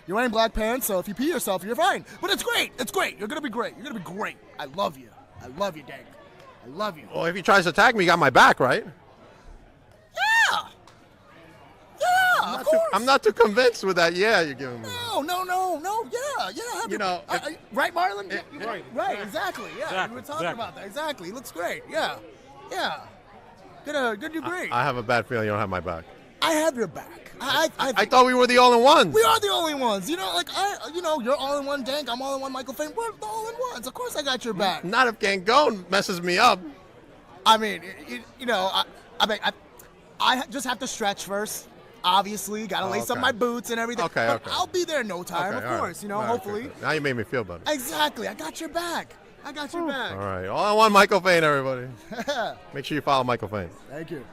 You're wearing black pants, so if you pee yourself, you're fine. But it's great. It's great. You're gonna be great. You're gonna be great. I love you. I love you, Dank. I love you. Well, if he tries to attack me, you got my back, right? Yeah. Yeah, of course. I'm not too convinced with that. Yeah, you're giving me. No. Yeah. You know, right, Marlon? right. Right, exactly. Yeah, we were talking about that. Exactly. He looks great. Yeah. Good to great. I have a bad feeling you don't have my back. I have your back. I thought we were the all-in-ones. We are the only ones. You're all-in-one Dank. I'm all-in-one Michael Fane. We're the all-in-ones. Of course I got your back. Not if Gangone messes me up. I mean, I just have to stretch first. Obviously, gotta lace up my boots and everything. Okay. I'll be there in no time, of course. Right. Hopefully. Okay. Now you made me feel better. Exactly. I got your back. All right. All-in-one Michael Fane, everybody. Make sure you follow Michael Fane. Thank you.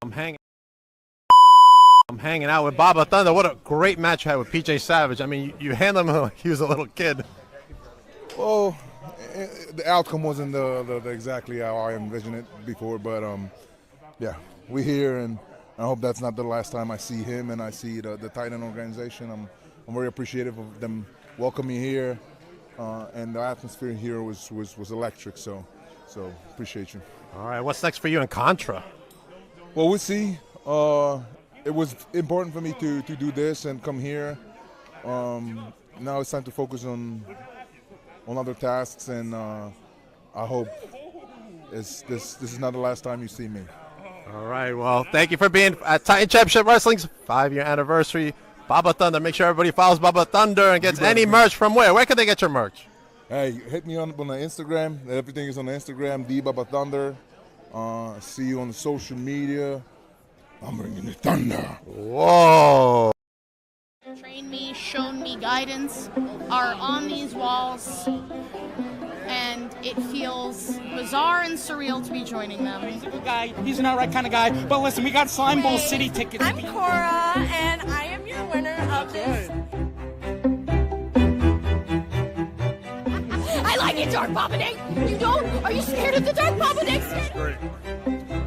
I'm hanging out with Baba Thunder. What a great match you had with PJ Savage. I mean, you handled him like he was a little kid. Well, the outcome wasn't the exactly how I envisioned it before, but yeah, we're here, and I hope that's not the last time I see him and I see the Titan organization. I'm very appreciative of them welcoming me here, and the atmosphere here was electric. So appreciate you. All right, what's next for you in Contra? Well, we'll see. It was important for me to do this and come here. Now it's time to focus on other tasks, and I hope this is not the last time you see me. All right, well, thank you for being at Titan Championship Wrestling's 5-year anniversary. Baba Thunder, make sure everybody follows Baba Thunder and gets any merch from where? Where can they get your merch? Hey, hit me on the Instagram. Everything is on the Instagram, Baba Thunder. See you on the social media. I'm bringing the thunder. Whoa. Trained me, shown me guidance are on these walls, and it feels bizarre and surreal to be joining them. He's a good guy. He's an outright kind of guy. But listen, we got Slime Bowl City tickets. I'm Cora, and I am your winner of this. I like it, Dark Papa Dick. You don't? Are you scared of the Dark Papa Dick? It's great.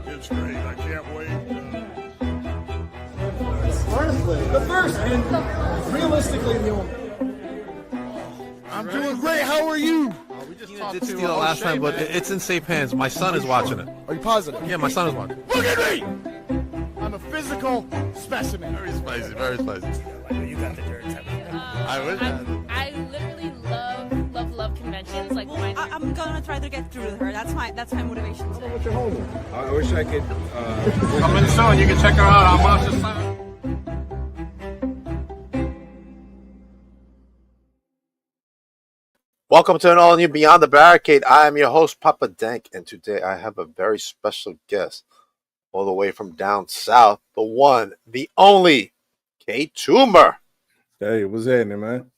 It's great. I can't wait. The first, and realistically, the only. I'm doing great. How are you? We just did steal it last time, but it's in safe hands. My son is watching it. Are you positive? Yeah, my son is watching. Look at me! I'm a physical specimen. Very spicy, very spicy. You got the dirt. I wish I literally love conventions. Like, I'm gonna try to get through her. That's my motivation today. What's your home? I wish I could. Coming soon. You can check her out on Monster Center. Welcome to an all-new Beyond the Barricade. I am your host, Papa Dank, and today I have a very special guest, all the way from down south, the one, the only, K-Toomer. Hey, what's happening, man?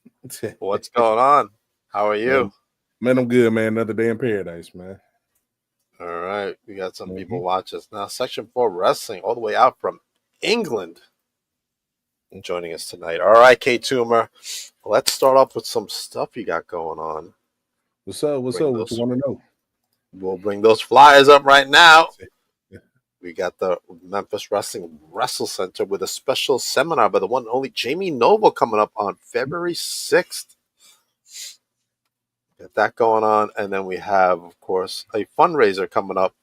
What's going on? How are you? Man, I'm good, man. Another day in paradise, man. All right, we got some people watch us now. Section 4 Wrestling, all the way out from England, joining us tonight. All right, K-Toomer, let's start off with some stuff you got going on. What's up? What you want to know? We'll bring those flyers up right now. We got the Memphis Wrestling Wrestle Center with a special seminar by the one and only Jamie Noble coming up on February 6th. Got that going on. And then we have, of course, a fundraiser coming up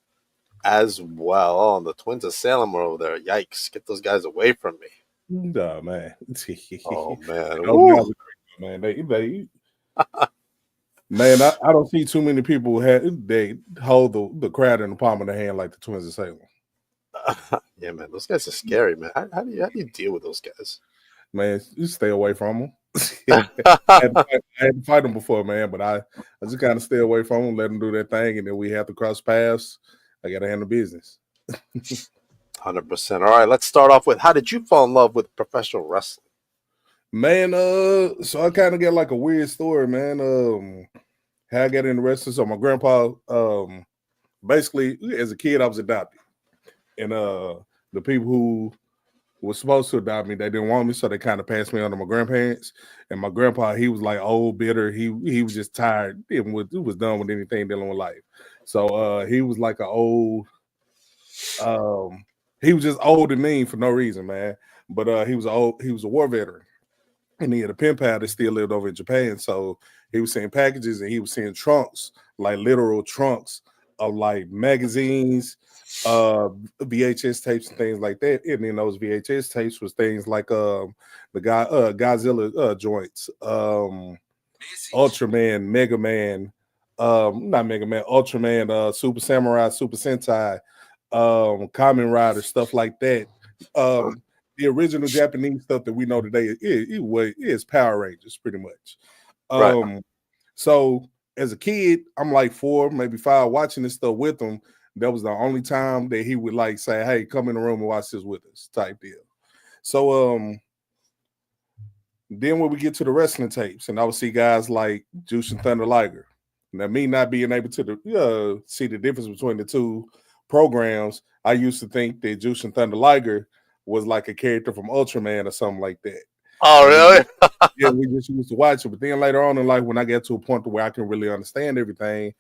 as well. Oh, the Twins of Salem are over there. Yikes. Get those guys away from me. Oh, man. Oh, man. Man, I don't see too many people they hold the crowd in the palm of their hand like the Twins of Salem. Yeah, man. Those guys are scary, man. How do you deal with those guys? Man, you stay away from them. I had to fight them before, man, but I just kind of stay away from them, let them do their thing, and then we have to cross paths. I got to handle business. 100%. All right, let's start off with, how did you fall in love with professional wrestling? Man, so I kind of got like a weird story, man. How I got into wrestling. So my grandpa, basically, as a kid, I was adopted. And the people who were supposed to adopt me, they didn't want me, so they kind of passed me on to my grandparents. And my grandpa, he was like old, bitter. He was just tired. He was done with anything dealing with life. So he was like an old He was just old and mean for no reason, man. But he was a war veteran, and he had a pen pal that still lived over in Japan. So he was seeing packages, and he was seeing trunks, like literal trunks of like magazines, VHS tapes and things like that. And in those VHS tapes was things like the guy Godzilla joints, Ultraman, Mega Man, not Mega Man, Ultraman, Super Samurai, Super Sentai, Kamen Rider, stuff like that. The original Japanese stuff that we know today is Power Rangers, pretty much. Right. So as a kid, I'm like 4, maybe 5, watching this stuff with him. That was the only time that he would like say, "Hey, come in the room and watch this with us," type deal. So then when we get to the wrestling tapes, and I would see guys like Juice and Thunder Liger. Now, me not being able to see the difference between the two programs, I used to think that Juice and Thunder Liger was like a character from Ultraman or something like that. Oh, really? We just used to watch it. But then later on in life, when I get to a point where I can really understand everything,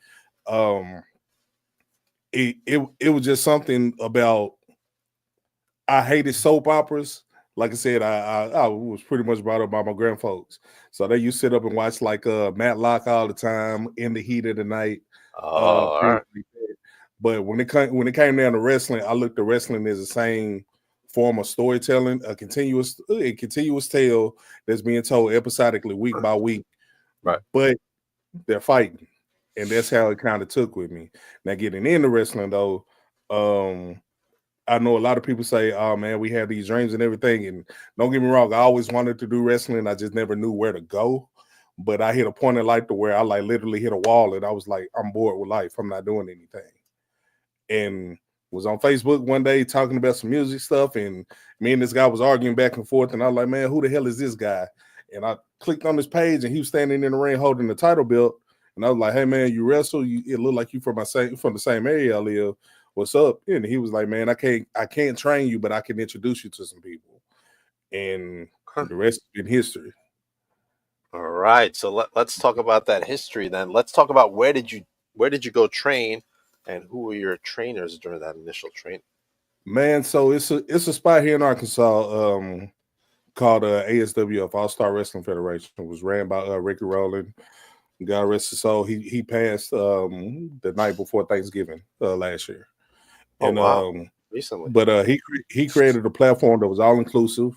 it was just something about, I hated soap operas. Like I said, I was pretty much brought up by my grandfolks. So they used to sit up and watch like Matlock all the time, In the Heat of the Night. All right. But when it came down to wrestling, I looked at wrestling as the same form of storytelling, a continuous tale that's being told episodically, week by week. Right. But they're fighting. And that's how it kind of took with me. Now, getting into wrestling, though, I know a lot of people say, "Oh man, we have these dreams and everything." And don't get me wrong, I always wanted to do wrestling. I just never knew where to go. But I hit a point in life to where I like literally hit a wall, and I was like, "I'm bored with life. I'm not doing anything." And was on Facebook one day talking about some music stuff, and me and this guy was arguing back and forth. And I was like, "Man, who the hell is this guy?" And I clicked on his page, and he was standing in the ring holding the title belt. And I was like, "Hey man, you wrestle? It looked like you from the same area I live. What's up?" And he was like, "Man, I can't train you, but I can introduce you to some people." And the rest has been history. All right. So let's talk about that history then. Let's talk about where did you go train, and who were your trainers during that initial training? Man, so it's a spot here in Arkansas called ASWF, All Star Wrestling Federation. It was ran by Ricky Rowland. God rest his soul. He passed the night before Thanksgiving last year. And recently. But he created a platform that was all inclusive.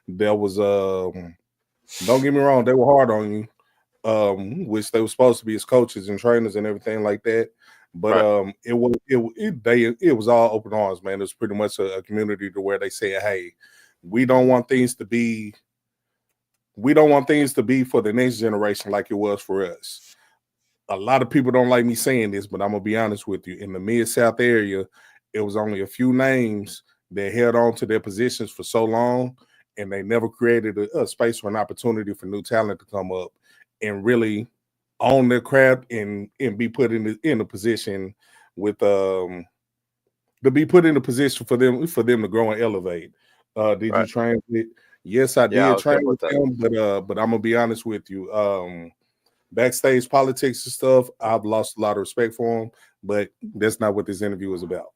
There was don't get me wrong, they were hard on you, which they were supposed to be as coaches and trainers and everything like that. But Right. It was all open arms, man. It was pretty much a community to where they said, "Hey, we don't want things to be for the next generation like it was for us." A lot of people don't like me saying this, but I'm gonna be honest with you. In the Mid-South area, it was only a few names that held on to their positions for so long, and they never created a space or an opportunity for new talent to come up and really own their craft and be put in a position with to be put in a position for them to grow and elevate. Did you train with? Yes, I did train with them, but I'm gonna be honest with you. Backstage politics and stuff, I've lost a lot of respect for them, but that's not what this interview is about.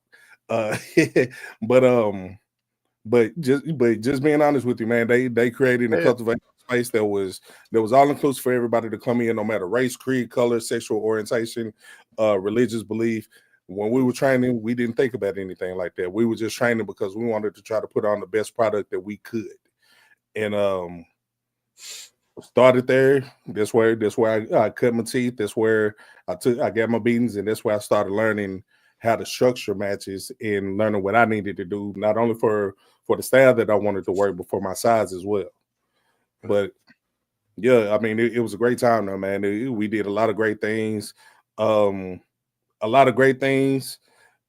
But just being honest with you, man, they created and cultivated a space that was all inclusive for everybody to come in, no matter race, creed, color, sexual orientation, religious belief. When we were training, we didn't think about anything like that. We were just training because we wanted to try to put on the best product that we could. And started there. That's where I cut my teeth. That's where I got my beatings, and that's where I started learning how to structure matches and learning what I needed to do, not only for the style that I wanted to work, but for my size as well. But yeah, I mean, it was a great time though, man. We did a lot of great things.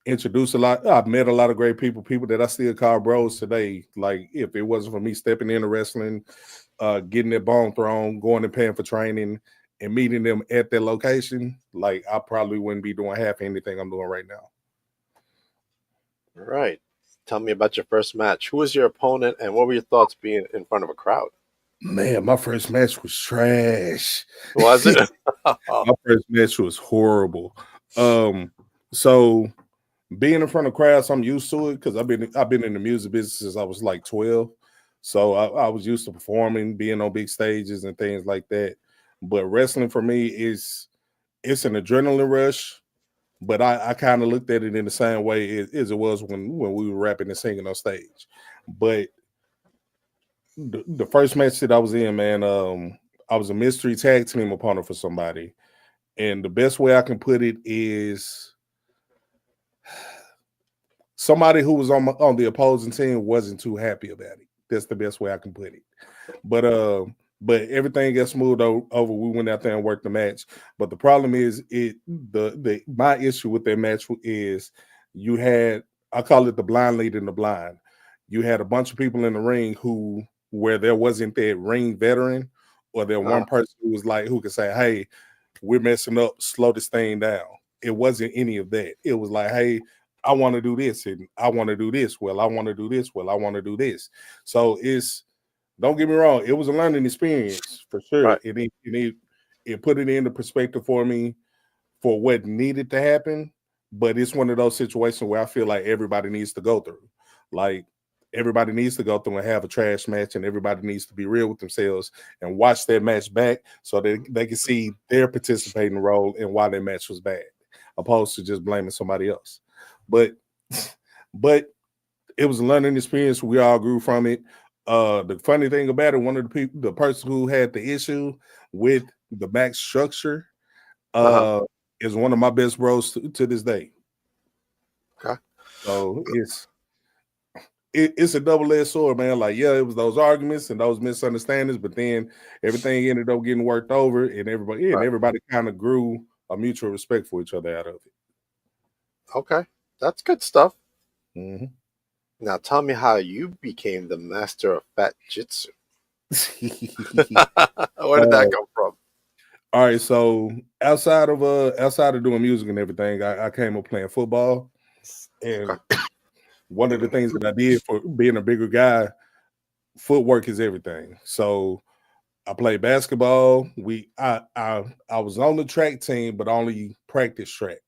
Introduced a lot. I've met a lot of great people that I still call bros today. Like, if it wasn't for me stepping into wrestling, getting their bone thrown, going and paying for training, and meeting them at their location, like, I probably wouldn't be doing half anything I'm doing right now. All right. Tell me about your first match. Who was your opponent, and what were your thoughts being in front of a crowd? Man, my first match was trash. Was it? My first match was horrible. So being in front of crowds, I'm used to it because I've been in the music business since I was like 12. So I was used to performing, being on big stages and things like that. But wrestling for me is it's an adrenaline rush. But I kind of looked at it in the same way as it was when we were rapping and singing on stage. But the first match that I was in, man, I was a mystery tag team opponent for somebody. And the best way I can put it is somebody who was on the opposing team wasn't too happy about it. That's the best way I can put it. But everything got smoothed over. We went out there and worked the match. But the problem is my issue with that match is you had, I call it the blind leading the blind. You had a bunch of people in the ring where there wasn't that ring veteran or that one person who was like, who could say, hey, we're messing up, slow this thing down. It wasn't any of that. It was like, hey, I want to do this and I want to do this. Well, I want to do this. Well, I want to do this. So don't get me wrong, it was a learning experience for sure. Right. It put it into perspective for me for what needed to happen. But it's one of those situations where I feel like everybody needs to go through. Like everybody needs to go through and have a trash match, and everybody needs to be real with themselves and watch that match back so that they can see their participating role in why that match was bad, opposed to just blaming somebody else. But it was a learning experience. We all grew from it. The funny thing about it, one of the person who had the issue with the match structure is one of my best bros to this day. Okay. So it's a double-edged sword, man. Like, yeah, it was those arguments and those misunderstandings, but then everything ended up getting worked over, and everybody kind of grew a mutual respect for each other out of it. Okay, that's good stuff. Mm-hmm. Now tell me how you became the master of fat jitsu. Where did that come from? All right, so outside of doing music and everything, I came up playing football, and one of the things that I did for being a bigger guy, footwork is everything. So I played basketball. I was on the track team, but only practice track.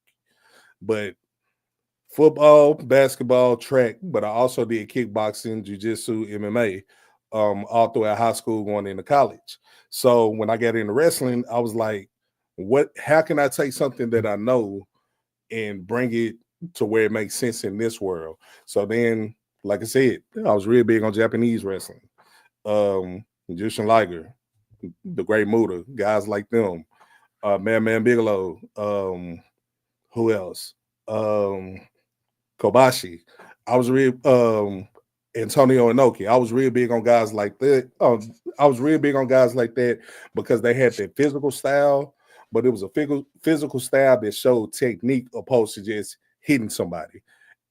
But football, basketball, track, but I also did kickboxing, jiu-jitsu, MMA, all throughout high school going into college. So when I got into wrestling, I was like, how can I take something that I know and bring it to where it makes sense in this world? So then, like I said, I was real big on Japanese wrestling. Jushin Liger, the Great Muta, guys like them, Man Bigelow, who else? Kobashi. I was real Antonio Inoki. I was real big on guys like that. I was real big on guys like that because they had that physical style, but it was a physical style that showed technique opposed to just hitting somebody.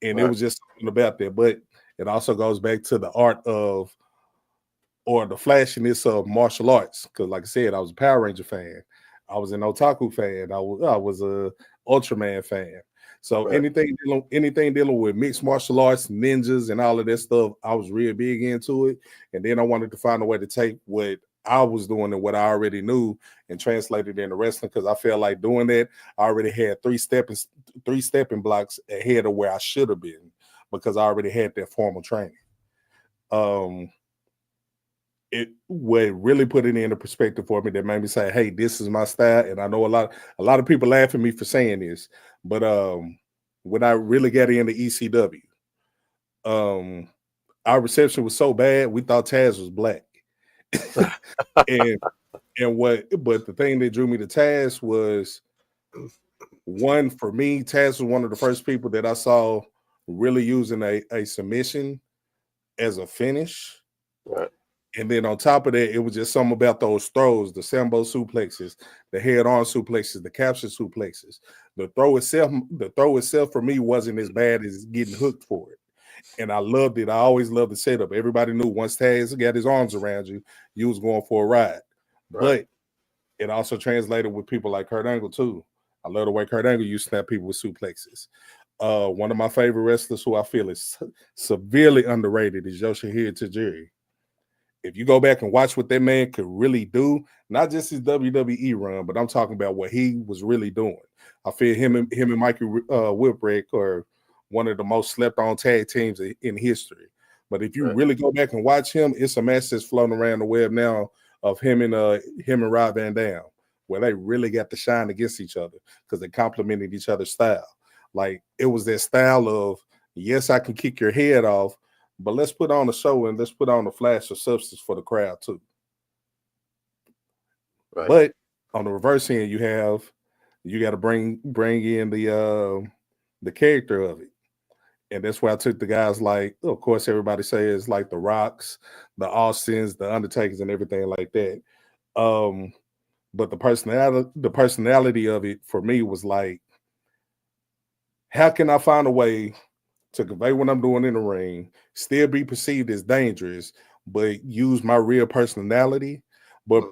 And it was just something about that. But it also goes back to the art of or the flashiness of martial arts. Because like I said, I was a Power Ranger fan. I was an Otaku fan. I was a Ultraman fan. So anything dealing with mixed martial arts, ninjas, and all of that stuff, I was real big into it. And then I wanted to find a way to take what I was doing and what I already knew and translate it into wrestling, because I felt like doing that, I already had three stepping blocks ahead of where I should have been because I already had that formal training. What really put it into perspective for me that made me say, hey, this is my style. And I know a lot of people laugh at me for saying this, but when I really got into ECW, our reception was so bad we thought Taz was black. but the thing that drew me to Taz was, one, for me, Taz was one of the first people that I saw really using a submission as a finish. Right. And then on top of that, it was just something about those throws, the Sambo suplexes, the head-on suplexes, the capture suplexes. The throw itself for me wasn't as bad as getting hooked for it. And I loved it. I always loved the setup. Everybody knew once Taz got his arms around you, you was going for a ride. Right. But it also translated with people like Kurt Angle too. I love the way Kurt Angle used to snap people with suplexes. One of my favorite wrestlers who I feel is severely underrated is Yoshihiro Tajiri. If you go back and watch what that man could really do, not just his WWE run, but I'm talking about what he was really doing. I feel him and Mikey Whipwreck or one of the most slept on tag teams in history. But if you Right. really go back and watch him, it's a match that's floating around the web now of him and Rob Van Dam, where they really got to shine against each other because they complemented each other's style. Like it was that style of, yes, I can kick your head off, but let's put on a show and let's put on a flash of substance for the crowd too. Right. But on the reverse end, you got to bring in the character of it. And that's why I took the guys like, of course, everybody says like the Rocks, the Austins, the Undertakers, and everything like that. But the personality of it for me was like, how can I find a way to convey what I'm doing in the ring, still be perceived as dangerous, but use my real personality, but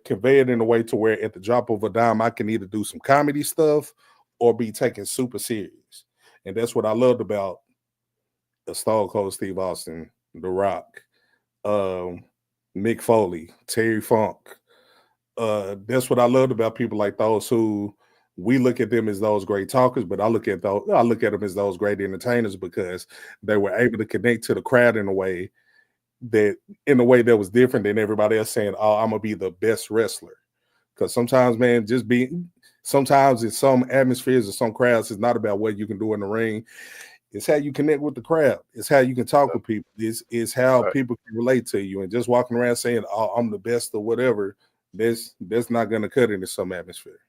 convey it in a way to where at the drop of a dime, I can either do some comedy stuff or be taken super serious. And that's what I loved about the Stone Cold Steve Austin, The Rock, Mick Foley, Terry Funk. That's what I loved about people like those who we look at them as those great talkers, but I look at them as those great entertainers because they were able to connect to the crowd in a way that was different than everybody else saying, "Oh, I'm gonna be the best wrestler." Because sometimes, man, sometimes in some atmospheres or some crowds, it's not about what you can do in the ring. It's how you connect with the crowd. It's how you can talk with people. It's how people can relate to you. And just walking around saying, "Oh, I'm the best" or whatever, that's not going to cut into some atmosphere.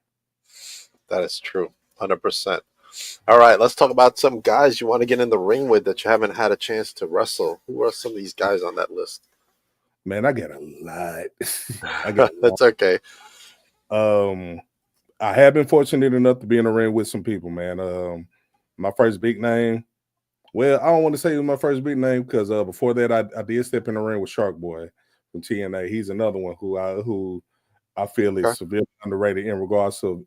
That is true, 100%. All right, let's talk about some guys you want to get in the ring with that you haven't had a chance to wrestle. Who are some of these guys on that list? Man, I got a lot. That's okay. I have been fortunate enough to be in the ring with some people, man. My first big name. Well, I don't want to say it was my first big name because before that, I did step in the ring with Shark Boy from TNA. He's another one who I feel is severely underrated in regards to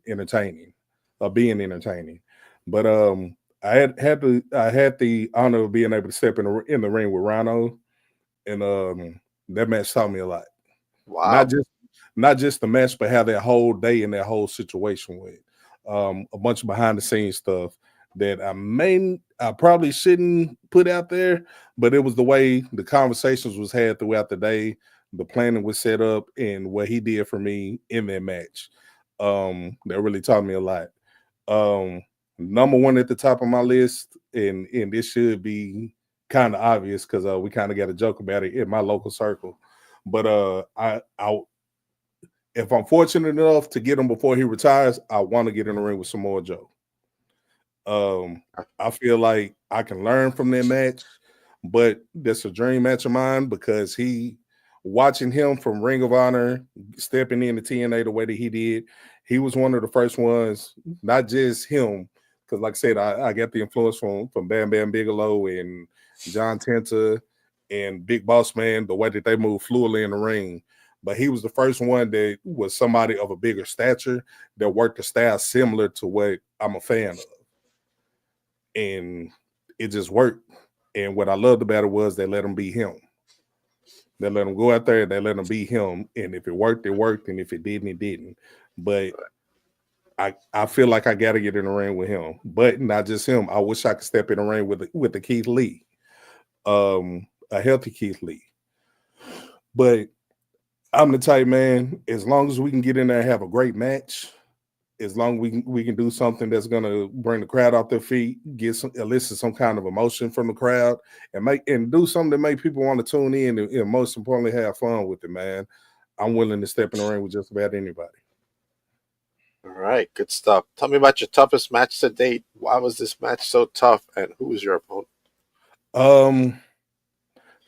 being entertaining. But I had the honor of being able to step in the ring with Rhino, and that match taught me a lot. Wow. Not just the match, but how that whole day and that whole situation went. A bunch of behind the scenes stuff that I probably shouldn't put out there, but it was the way the conversations was had throughout the day, the planning was set up, and what he did for me in that match. That really taught me a lot. Number one at the top of my list, and this should be kind of obvious because we kind of got a joke about it in my local circle. But if I'm fortunate enough to get him before he retires, I want to get in the ring with Samoa Joe. I feel like I can learn from that match, but that's a dream match of mine because watching him from Ring of Honor, stepping into TNA the way that he did, he was one of the first ones, not just him, because like I said, I got the influence from Bam Bam Bigelow and John Tenta and Big Boss Man, the way that they move fluidly in the ring. But he was the first one that was somebody of a bigger stature that worked a style similar to what I'm a fan of. And it just worked. And what I loved about it was they let him be him. They let him go out there and they let him be him. And if it worked, it worked. And if it didn't, it didn't. But I feel like I got to get in the ring with him. But not just him. I wish I could step in the ring with the Keith Lee. A healthy Keith Lee. But I'm the type, man, as long as we can get in there and have a great match, as long as we can do something that's going to bring the crowd off their feet, elicit some kind of emotion from the crowd, and do something that make people want to tune in and most importantly have fun with it, man. I'm willing to step in the ring with just about anybody. All right, good stuff. Tell me about your toughest match to date. Why was this match so tough, and who was your opponent?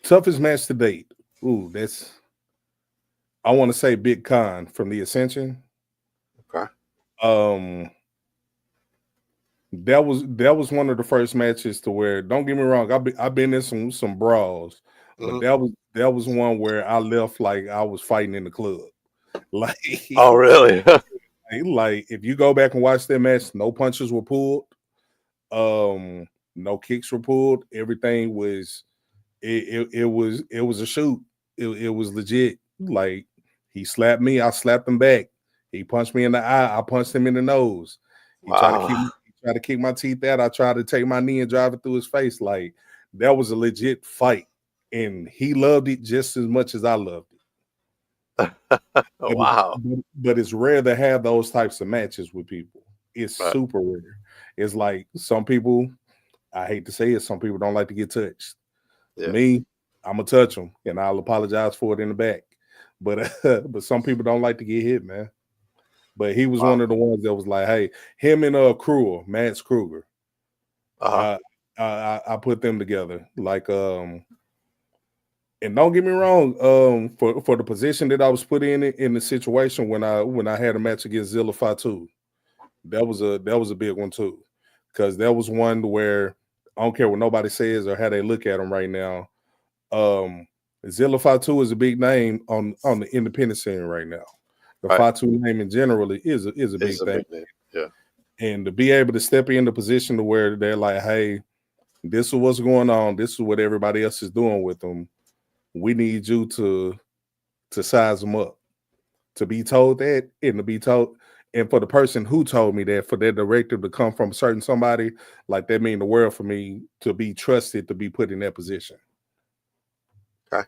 Toughest match to date. Ooh, I want to say Big Con from the Ascension. Okay. That was one of the first matches to where, don't get me wrong, I've been in some brawls, but that was one where I left like I was fighting in the club. Like, oh really? Like if you go back and watch that match, no punches were pulled, no kicks were pulled. Everything was it was a shoot. It was legit. Like he slapped me, I slapped him back. He punched me in the eye, I punched him in the nose. He tried tried to kick my teeth out. I tried to take my knee and drive it through his face. Like, that was a legit fight. And he loved it just as much as I loved it. Wow. But it's rare to have those types of matches with people. It's Right. super rare. It's like some people, I hate to say it, some people don't like to get touched. Yeah. Me, I'm gonna touch them, and I'll apologize for it in the back. But but some people don't like to get hit, man. But he was Wow. one of the ones that was like, hey, him and Kruger, Mads Kruger. Uh-huh. I put them together. Like and don't get me wrong, for the position that I was put in the situation when I had a match against Zilla Fatu, that was a big one too. Because that was one where I don't care what nobody says or how they look at him right now. Zilla Fatu is a big name on the independent scene right now. The Right. Fatu name in general is a big It's a thing. big name. Yeah. And to be able to step in the position to where they're like, hey, this is what's going on. This is what everybody else is doing with them. We need you to size them up. To be told that, and to be told, and for the person who told me that, for that directive to come from a certain somebody, like that mean the world for me to be trusted to be put in that position. Okay.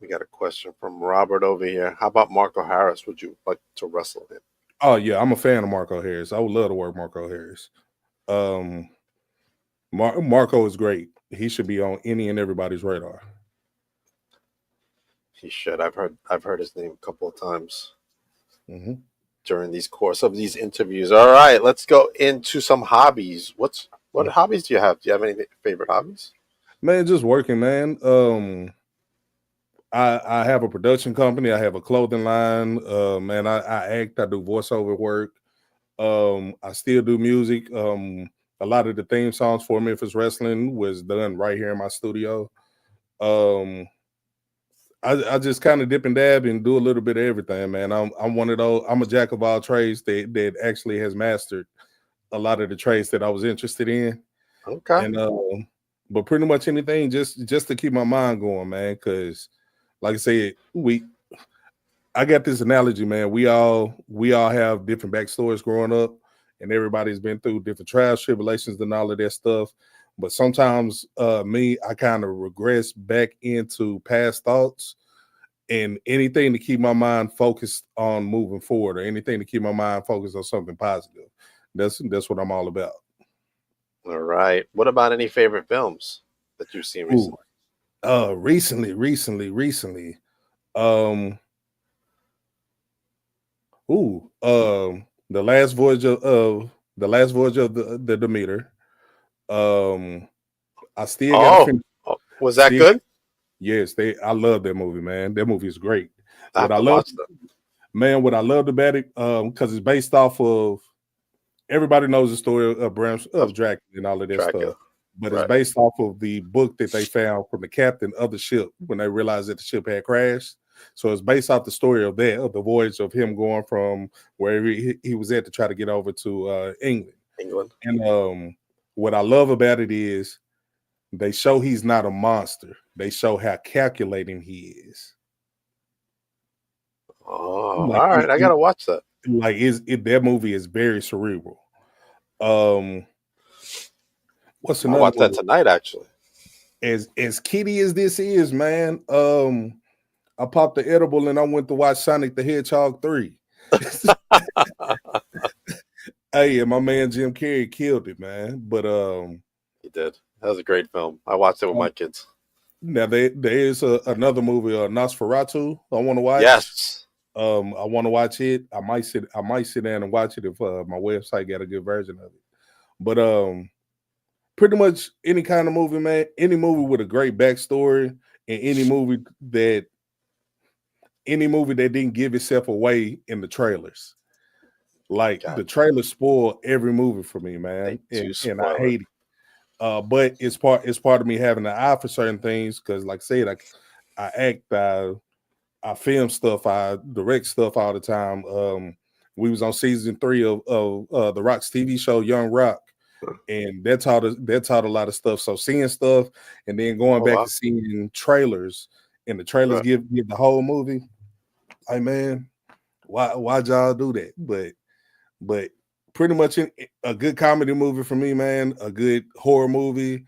We got a question from Robert over here. How about Marco Harris? Would you like to wrestle him? Oh yeah, I'm a fan of Marco Harris. I would love to work Marco Harris. Marco is great. He should be on any and everybody's radar. He should. I've heard his name a couple of times Mm-hmm. during these course of these interviews. All right, let's go into some hobbies. What hobbies do you have? Do you have any favorite hobbies? Man, just working, man. I have a production company. I have a clothing line. Man, I act. I do voiceover work. I still do music. A lot of the theme songs for Memphis Wrestling was done right here in my studio. I just kind of dip and dab and do a little bit of everything, man. I'm one of those. I'm a jack of all trades that actually has mastered a lot of the trades that I was interested in. Okay. And but pretty much anything just to keep my mind going, man. Because like I said, I got this analogy, man. We all have different backstories growing up, and everybody's been through different trials, tribulations, and all of that stuff. But sometimes I kind of regress back into past thoughts and anything to keep my mind focused on moving forward, or anything to keep my mind focused on something positive. That's what I'm all about. All right. What about any favorite films that you've seen recently? Recently. The last voyage of the Demeter. I still got to finish. Was that good? Yes, I love that movie, man. That movie is great. I have to watch that. Man, what I loved about it, because it's based off of, everybody knows the story of Dracula and all of that stuff. But it's based off of the book that they found from the captain of the ship when they realized that the ship had crashed. So it's based off the story of the voyage of him going from wherever he was at to try to get over to England. And what I love about it is they show he's not a monster. They show how calculating he is. Oh, all right. I gotta watch that. Like that movie is very cerebral. What's another? I'll watch that tonight, actually. As kiddie as this is, man. I popped the edible and I went to watch Sonic the Hedgehog 3. Hey, and my man Jim Carrey killed it, man. But he did. That was a great film. I watched it with my kids. Now there is another movie, Nosferatu. I want to watch. Yes. I want to watch it. I might sit down and watch it if my website got a good version of it. But pretty much any kind of movie, man. Any movie with a great backstory, and any movie that didn't give itself away in the trailers. Like the trailers spoil every movie for me, man, and I hate it. But it's part of me having an eye for certain things because, like I said, I act, I film stuff, I direct stuff all the time. We was on season 3 of The Rock's TV show, Young Rock, and that taught a lot of stuff. So seeing stuff and then going back and seeing trailers, and the trailers give the whole movie. Like, man, why'd y'all do that? But pretty much a good comedy movie for me, man. A good horror movie,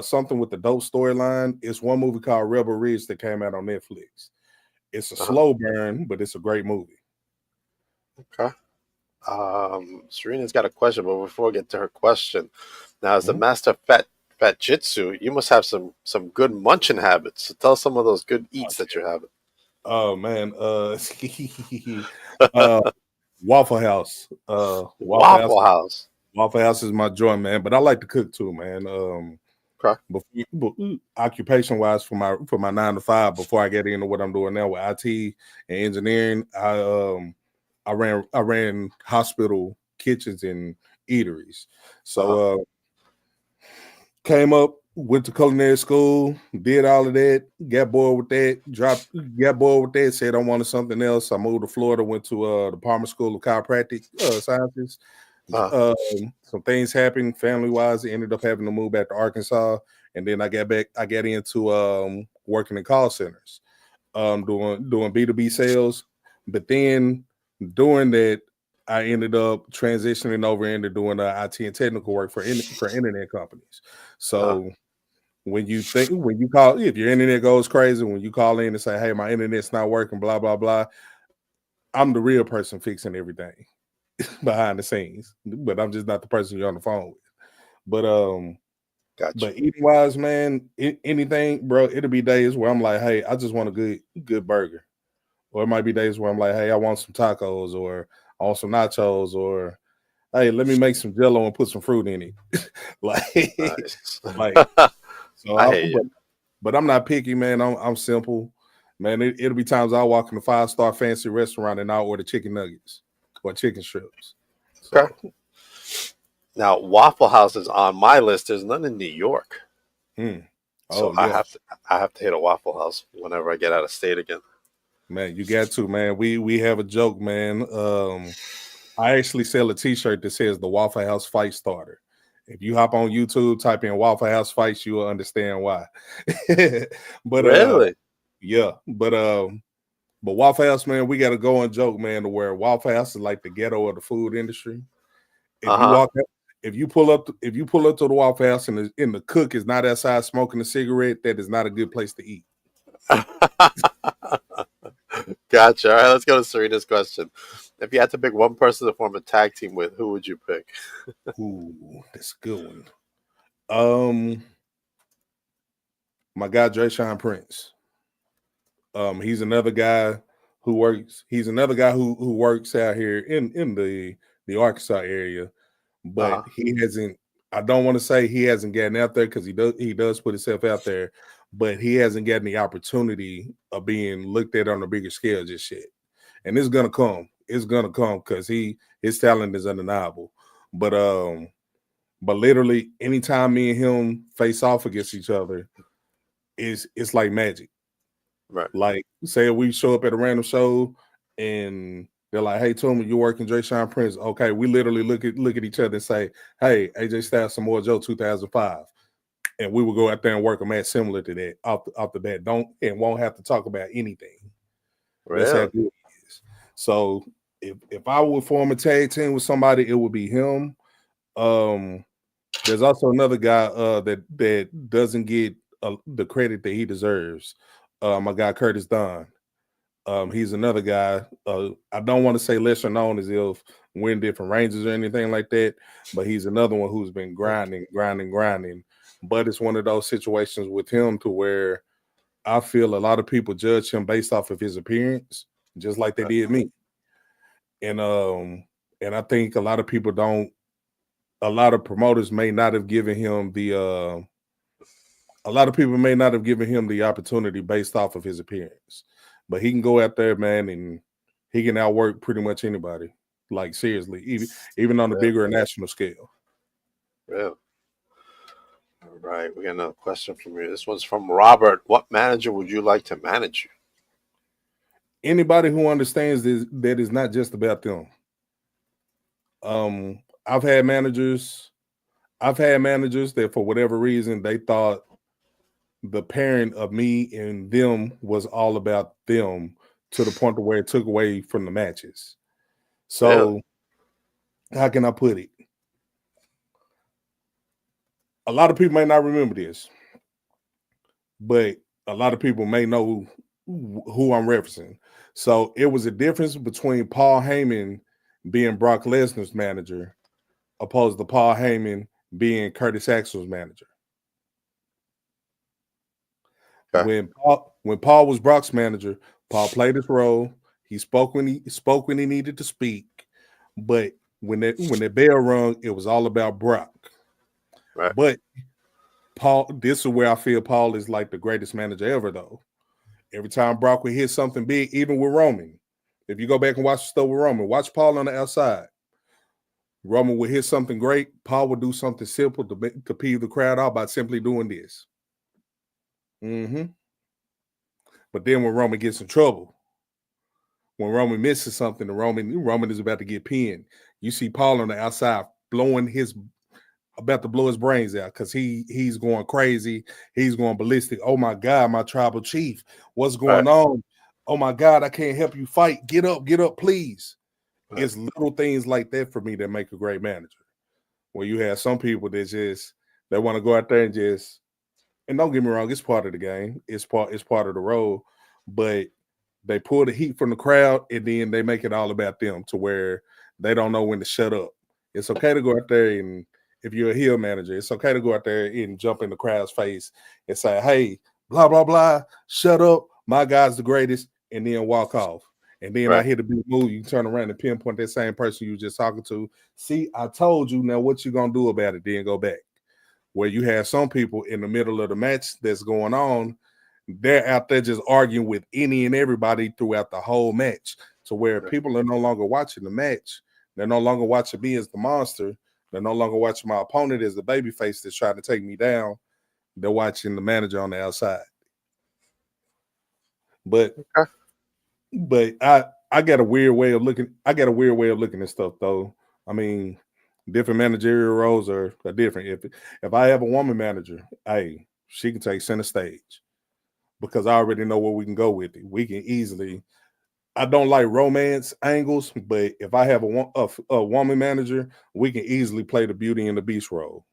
something with the dope storyline. It's one movie called Rebel Ridge that came out on Netflix. It's a slow burn, but it's a great movie. Okay. Serena's got a question, but before we get to her question, now as the master of fat jitsu, you must have some good munching habits. So tell us some of those good eats that you're having. Oh man, Waffle House. Waffle House. Waffle House is my joint, man. But I like to cook too, man. Occupation wise, for my 9 to 5, before I get into what I'm doing now with IT and engineering, I ran hospital kitchens and eateries. So came up, went to culinary school, did all of that, got bored with that, said I wanted something else. I moved to Florida, went to the Palmer School of Chiropractic Sciences. Some things happened family-wise. I ended up having to move back to Arkansas, and then I got into working in call centers, doing B2B sales. But then doing that, I ended up transitioning over into doing IT and technical work for internet companies. So when you call, if your internet goes crazy, when you call in and say, "Hey, my internet's not working," blah blah blah, I'm the real person fixing everything behind the scenes, but I'm just not the person you're on the phone with. But gotcha. But eating wise, man, anything, bro. It'll be days where I'm like, "Hey, I just want a good burger," or it might be days where I'm like, "Hey, I want some tacos," or I want some nachos, or "Hey, let me make some Jello and put some fruit in it." But I'm not picky, man. I'm simple, man. It'll be times I'll walk in a 5-star fancy restaurant and I'll order chicken nuggets or chicken strips. Okay. Now, Waffle House is on my list. There's none in New York, so yeah. I have to hit a Waffle House whenever I get out of state again. Man, you got to, man. We have a joke, man. I actually sell a T-shirt that says the Waffle House Fight Starter. If you hop on YouTube, type in Waffle House Fights, you will understand why. But really, but Waffle House, man, we got to go and joke, man, to where Waffle House is like the ghetto of the food industry. If you pull up to the Waffle House and the cook is not outside smoking a cigarette, that is not a good place to eat. Gotcha. All right, let's go to Serena's question. If you had to pick one person to form a tag team with, who would you pick? Ooh, that's a good one. My guy Drayshawn Prince. He's another guy who works. He's another guy who works out here in the Arkansas area, but he hasn't. I don't want to say he hasn't gotten out there, because he does put himself out there, but he hasn't gotten the opportunity of being looked at on a bigger scale just yet. And it's gonna come. It's gonna come, because his talent is undeniable. But literally, anytime me and him face off against each other, it's like magic. Right. Like, say we show up at a random show and they're like, "Hey, Toomer, you working Drayshawn Prince?" Okay, we literally look at each other and say, "Hey, AJ Styles, Samoa Joe 2005," and we will go out there and work a match similar to that off the bat. Won't have to talk about anything. Really? That's how good he is. So if I would form a tag team with somebody, it would be him. There's also another guy that doesn't get the credit that he deserves. My guy Curtis Dunn. He's another guy. I don't want to say lesser known as if we're in different ranges or anything like that, but he's another one who's been grinding. But it's one of those situations with him to where I feel a lot of people judge him based off of his appearance, just like they did me. And I think a lot of people don't. A lot of promoters may not have given him the. A lot of people may not have given him the opportunity based off of his appearance, but he can go out there, man, and he can outwork pretty much anybody. Like, seriously, even on the bigger national scale. Yeah. All right, we got another question from you. This one's from Robert. What manager would you like to manage you? Anybody who understands that it's not just about them. I've had managers that for whatever reason they thought the pairing of me and them was all about them, to the point to where it took away from the matches. So how can I put it? A lot of people may not remember this, but a lot of people may know who I'm referencing. So it was a difference between Paul Heyman being Brock Lesnar's manager opposed to Paul Heyman being Curtis Axel's manager. Okay. When Paul was Brock's manager, Paul played his role. He spoke when he needed to speak, but when the bell rung, it was all about Brock. Right. But Paul, this is where I feel Paul is like the greatest manager ever, though. Every time Brock would hit something big, even with Roman, if you go back and watch the stuff with Roman, watch Paul on the outside. Roman would hit something great. Paul would do something simple to peeve the crowd out by simply doing this. Mm-hmm. But then when Roman gets in trouble, when Roman misses something, Roman is about to get pinned. You see Paul on the outside about to blow his brains out because he's going crazy. He's going ballistic. Oh my God, my tribal chief. What's going on? Oh my God, I can't help you fight. Get up, please. Right. It's little things like that for me that make a great manager. Where you have some people that they want to go out there and don't get me wrong, it's part of the game. It's part of the role, but they pull the heat from the crowd and then they make it all about them to where they don't know when to shut up. It's okay to go out there and if you're a heel manager, it's okay to go out there and jump in the crowd's face and say, hey, blah, blah, blah, shut up. My guy's the greatest, and then walk off. And then I hear the big move. You turn around and pinpoint that same person you were just talking to. See, I told you. Now what you going to do about it? Then go back. Where you have some people in the middle of the match that's going on, they're out there just arguing with any and everybody throughout the whole match to where people are no longer watching the match. They're no longer watching me as the monster. They're no longer watching my opponent as the babyface that's trying to take me down. They're watching the manager on the outside. But I got a weird way of looking. I got a weird way of looking at stuff, though. I mean, different managerial roles are different. If I have a woman manager, hey, she can take center stage because I already know where we can go with it. We can easily. I don't like romance angles, but if I have a woman manager, we can easily play the Beauty and the Beast role.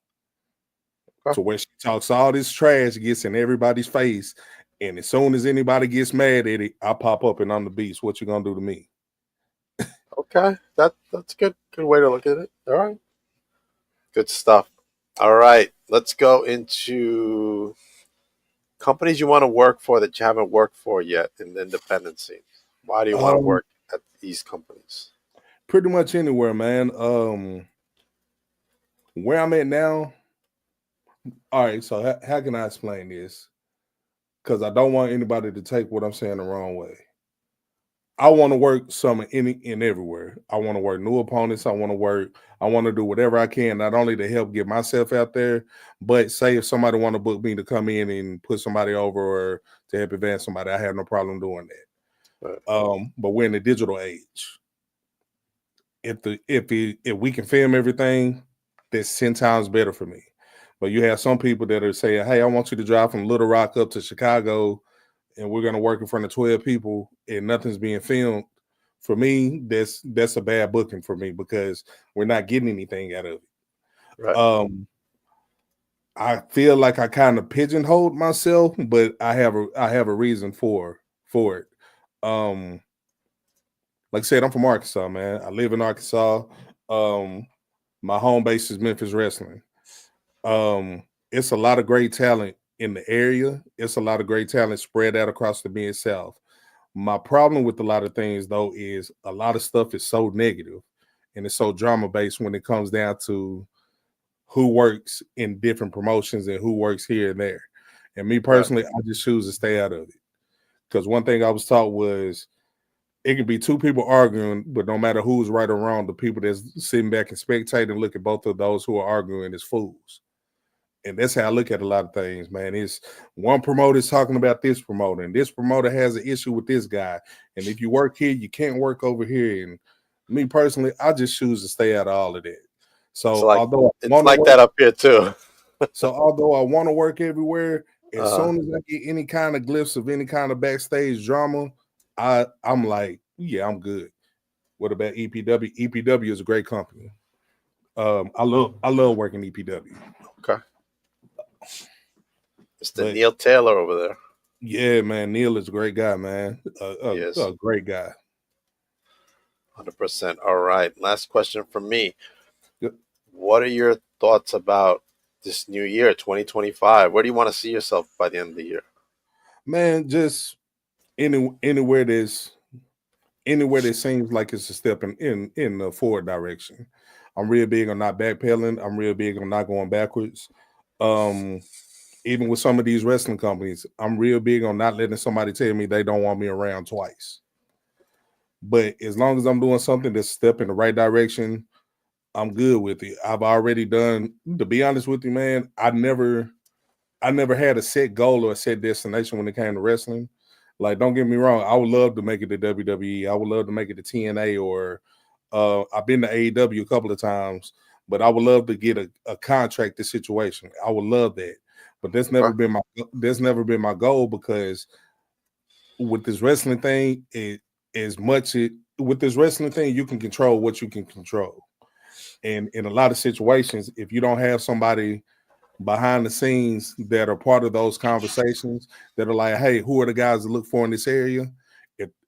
So when she talks all this trash, gets in everybody's face, and as soon as anybody gets mad at it, I pop up and I'm the Beast. What you gonna do to me? Okay, that's a good way to look at it. All right, good stuff. All right, let's go into companies you want to work for that you haven't worked for yet in the independent scene. Why do you want to work at these companies? Pretty much anywhere, man. Where I'm at now. All right, so how can I explain this? Because I don't want anybody to take what I'm saying the wrong way. I want to work some in everywhere. I want to work new opponents. I want to do whatever I can, not only to help get myself out there, but say if somebody want to book me to come in and put somebody over or to help advance somebody, I have no problem doing that. But we're in the digital age. If we can film everything, that's 10 times better for me. But you have some people that are saying, hey, I want you to drive from Little Rock up to Chicago and we're going to work in front of 12 people and nothing's being filmed. For me, that's a bad booking for me because we're not getting anything out of it. Right. I feel like I kind of pigeonholed myself, but I have a reason for it. Like I said, I'm from Arkansas, man. I live in Arkansas. My home base is Memphis Wrestling. It's a lot of great talent in the area. It's a lot of great talent spread out across the Mid-South. My problem with a lot of things, though, is a lot of stuff is so negative and it's so drama-based when it comes down to who works in different promotions and who works here and there. And me personally, I just choose to stay out of it. Because one thing I was taught was it could be two people arguing, but no matter who's right or wrong, the people that's sitting back and spectating look at both of those who are arguing as fools. And that's how I look at a lot of things, man. It's one promoter is talking about this promoter, and this promoter has an issue with this guy. And if you work here, you can't work over here. And me personally, I just choose to stay out of all of that. So although it's like that up here too. So although I want to work everywhere, as soon as I get any kind of glimpse of any kind of backstage drama, I'm like, yeah, I'm good. What about EPW? EPW is a great company. I love working EPW. Okay. Mr. But Neil Taylor over there. yeah, man, Neil is a great guy, man. He is. A great guy. 100%. All right. Last question from me. Yep. What are your thoughts about this new year, 2025? Where do you want to see yourself by the end of the year? Man, just anywhere that seems like it's a step in the forward direction. I'm real big on not backpedaling. I'm real big on not going backwards. Even with some of these wrestling companies, I'm real big on not letting somebody tell me they don't want me around twice. But as long as I'm doing something that's a step in the right direction, I'm good with it. I've already done, to be honest with you, man, I never had a set goal or a set destination when it came to wrestling. Like, don't get me wrong, I would love to make it to WWE. I would love to make it to TNA, or I've been to AEW a couple of times, but I would love to get a contracted situation. I would love that. But that's never been my goal, because with this wrestling thing, with this wrestling thing, you can control what you can control. And in a lot of situations, if you don't have somebody behind the scenes that are part of those conversations, that are like, hey, who are the guys to look for in this area?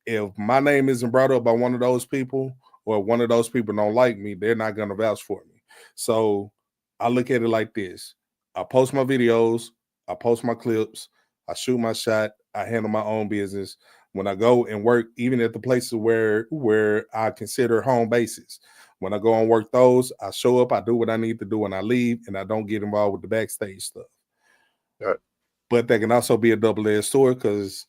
If my name isn't brought up by one of those people, or one of those people don't like me, they're not going to vouch for me. So I look at it like this. I post my videos, I post my clips, I shoot my shot, I handle my own business. When I go and work, even at the places where I consider home bases, when I go and work those, I show up, I do what I need to do, and I leave, and I don't get involved with the backstage stuff. Right. But that can also be a double-edged sword, because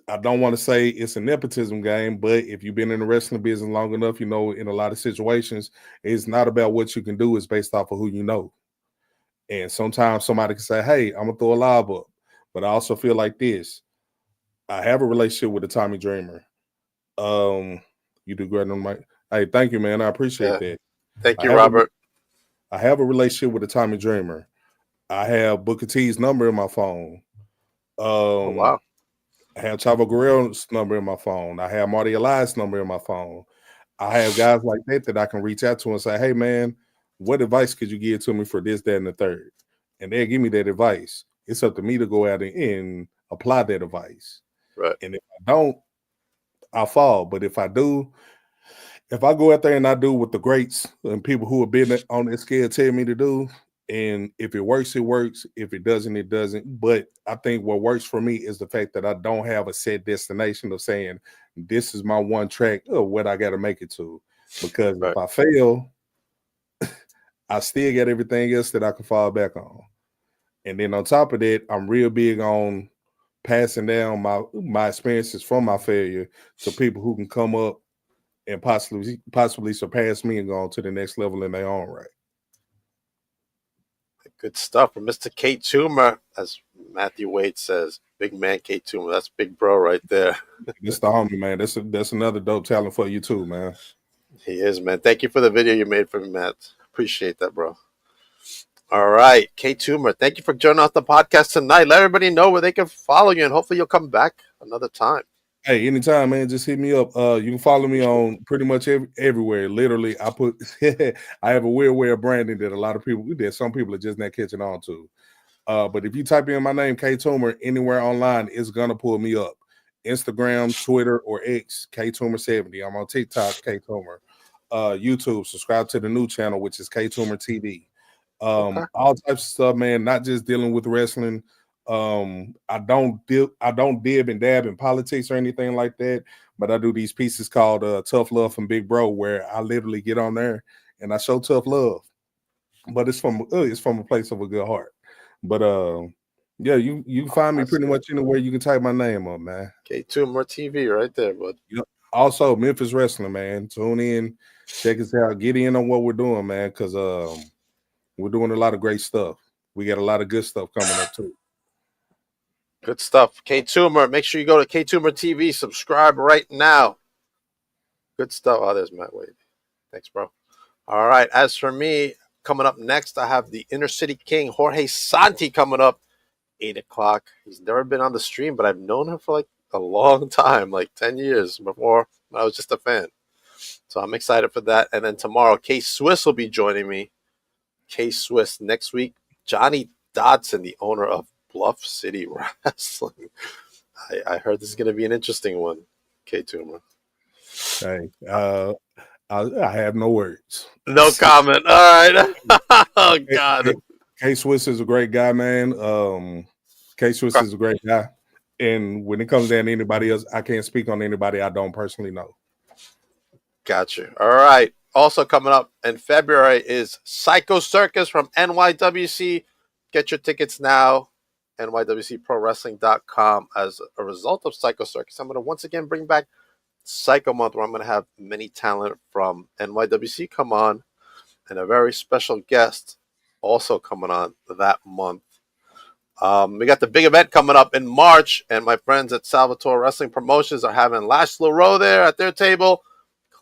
I don't want to say it's a nepotism game, but if you've been in the wrestling business long enough, you know, in a lot of situations, it's not about what you can do, it's based off of who you know. And sometimes somebody can say, hey, I'm going to throw a lob up. But I also feel like this. I have a relationship with the Tommy Dreamer. You do great on my. Hey, thank you, man. I appreciate that. Thank you, Robert. I have a relationship with the Tommy Dreamer. I have Booker T's number in my phone. Oh, wow. I have Chavo Guerrero's number in my phone. I have Marty Elias' number in my phone. I have guys like that I can reach out to and say, hey, man, what advice could you give to me for this, that, and the third? And they'll give me that advice. It's up to me to go out and apply that advice. Right. And if I don't, I'll fall. But if I do, if I go out there and I do what the greats and people who have been on that scale tell me to do, and if it works, it works. If it doesn't, it doesn't. But I think what works for me is the fact that I don't have a set destination of saying, this is my one track of what I got to make it to. Because if I fail, I still got everything else that I can fall back on. And then on top of that, I'm real big on passing down my experiences from my failure to people who can come up and possibly surpass me and go on to the next level in their own right. Good stuff from Mr. K-Toomer, as Matthew Wade says. Big man K-Toomer. That's big bro right there. That's the homie, man. That's another dope talent for you too, man. He is, man. Thank you for the video you made for me, Matt. Appreciate that, bro. All right, K-Toomer, thank you for joining us the podcast tonight. Let everybody know where they can follow you, and hopefully you'll come back another time. Hey, anytime, man. Just hit me up. You can follow me on pretty much everywhere. Literally, I have a weird way of branding that some people are just not catching on to. But if you type in my name, K-Toomer, anywhere online, it's gonna pull me up. Instagram, Twitter, or X, K-Toomer70. I'm on TikTok, K-Toomer. YouTube, subscribe to the new channel, which is K-Toomer TV. All types of stuff, man. Not just dealing with wrestling. I don't dib and dab in politics or anything like that, but I do these pieces called Tough Love from Big Bro, where I literally get on there and I show tough love, but it's from a place of a good heart. But yeah, you can find me pretty much anywhere. You can type my name up, man. K-Toomer TV right there, bud. Yep. Also, Memphis Wrestling, man. Tune in, check us out, get in on what we're doing, man, because we're doing a lot of great stuff. We got a lot of good stuff coming up too. Good stuff. K-Toomer, make sure you go to K-Toomer TV. Subscribe right now. Good stuff. Oh, there's Matt Wade. Thanks, bro. All right. As for me, coming up next, I have the Inner City King, Jorge Santi, coming up 8 o'clock. He's never been on the stream, but I've known him for like a long time, like 10 years before I was just a fan. So I'm excited for that. And then tomorrow, K-Swiss will be joining me. K-Swiss next week. Johnny Dodson, the owner of Bluff City Wrestling. I heard this is going to be an interesting one, K-Toomer. Hey, I have no words. No comment. All right. Oh, God. K-Swiss is a great guy, man. K-Swiss is a great guy. And when it comes down to anybody else, I can't speak on anybody I don't personally know. Gotcha. All right. Also coming up in February is Psycho Circus from NYWC. Get your tickets now. NYWCProWrestling.com. As a result of Psycho Circus, I'm going to once again bring back Psycho Month, where I'm going to have many talent from NYWC come on, and a very special guest also coming on that month. We got the big event coming up in March, and my friends at Salvatore Wrestling Promotions are having Laszlo Rowe there at their table,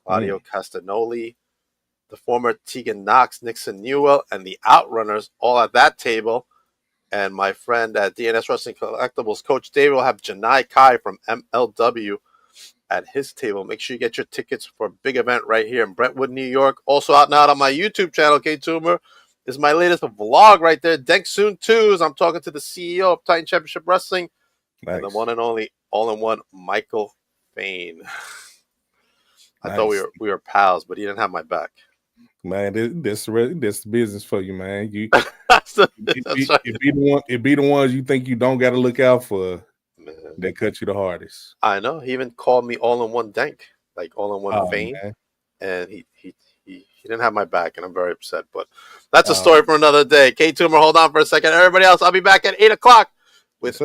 Claudio Castagnoli, the former Tegan Knox, Nixon Newell, and the Outrunners all at that table. And my friend at DNS Wrestling Collectibles, Coach David, will have Janai Kai from MLW at his table. Make sure you get your tickets for a big event right here in Brentwood, New York. Also out now on my YouTube channel, K-Toomer, is my latest vlog right there. Denk Soon 2s. I'm talking to the CEO of Titan Championship Wrestling, and the one and only all-in-one Michael Fain. I thought we were pals, but he didn't have my back. Man, this the business for you, man. You That's right. it be the ones you think you don't got to look out for, man, that cut you the hardest. I know. He even called me all-in-one Denk, like all-in-one Fain, man. and he didn't have my back, and I'm very upset. But that's a story for another day. K-Toomer, hold on for a second. Everybody else, I'll be back at 8 o'clock with